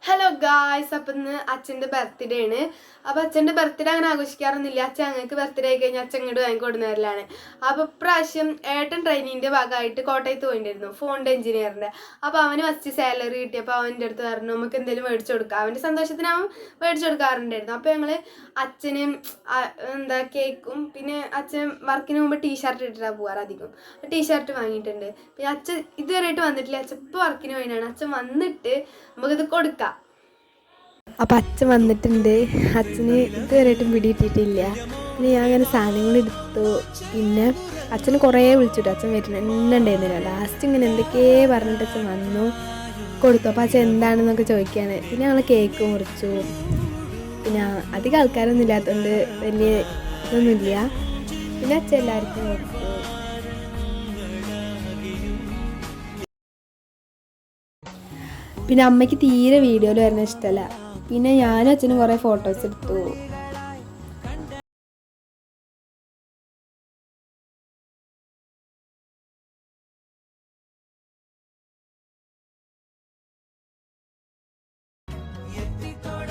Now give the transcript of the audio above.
Hello guys, അപ്പം ഇന്ന് അച്ഛൻ്റെ ബർത്ത്ഡേ ആണ്. അപ്പോൾ അച്ഛൻ്റെ ബർത്ത്ഡേ അങ്ങനെ ആഘോഷിക്കാറൊന്നുമില്ല. അച്ഛൻ ഞങ്ങൾക്ക് ബർത്ത്ഡേ ആയി കഴിഞ്ഞാൽ അച്ഛൻ ഇങ്ങോട്ട് വാങ്ങിക്കൊടുന്നവരിലാണ്. അപ്പോൾ ഇപ്രാവശ്യം ഏട്ടൻ ട്രെയിനിങ്ങിൻ്റെ ഭാഗമായിട്ട് കോട്ടയത്ത് പോയിട്ടുണ്ടായിരുന്നു, ഫോണിൻ്റെ എഞ്ചിനീയറിൻ്റെ. അപ്പോൾ അവന് ഫസ്റ്റ് സാലറി കിട്ടിയപ്പോൾ അവൻ്റെ അടുത്ത് പറഞ്ഞു നമുക്ക് എന്തെങ്കിലും മേടിച്ചു കൊടുക്കാം. അവൻ്റെ സന്തോഷത്തിന് അവൻ മേടിച്ചു കൊടുക്കാറുണ്ടായിരുന്നു. അപ്പോൾ ഞങ്ങൾ അച്ഛന് കേക്കും പിന്നെ അച്ഛൻ വർക്കിന് മുമ്പ് ടീഷർട്ട് ഇട്ടിട്ടാണ് പോകാറ് അധികം. ടീഷർട്ട് വാങ്ങിയിട്ടുണ്ട്. പിന്നെ അച്ഛൻ ഇതുവരെയായിട്ട് വന്നിട്ടില്ല. അച്ഛൻ ഇപ്പോൾ വർക്കിന് പോയിട്ടാണ്. അച്ഛൻ വന്നിട്ട് നമുക്കിത് കൊടുക്കാം. അപ്പം അച്ഛൻ വന്നിട്ടുണ്ട്. അച്ഛന് ഇതുവരെയായിട്ടും പിടിയിട്ടിട്ടില്ല. പിന്നെ ഞാൻ അങ്ങനെ സാധനങ്ങൾ എടുത്തു. പിന്നെ അച്ഛന് കുറേ വിളിച്ചിട്ടു. അച്ഛൻ വരുന്നുണ്ടായിരുന്നില്ല. ലാസ്റ്റ് ഇങ്ങനെ എന്തൊക്കെയോ പറഞ്ഞിട്ട് അച്ഛൻ വന്നു കൊടുത്തു. അപ്പോൾ അച്ഛൻ എന്താണെന്നൊക്കെ ചോദിക്കുകയാണ്. പിന്നെ ഞങ്ങൾ കേക്ക് മുറിച്ചു. പിന്നെ അധികം ആൾക്കാരൊന്നും ഇല്ലാത്തതുകൊണ്ട് വലിയ ഇതൊന്നുമില്ല. പിന്നെ അച്ഛൻ എല്ലാവർക്കും കൊടുത്തു. പിന്നെ അമ്മയ്ക്ക് തീരെ വീഡിയോയിൽ വരുന്ന ഇഷ്ടമല്ല. പിന്നെ ഞാനും അച്ഛനും കുറേ ഫോട്ടോസ് എടുത്തു.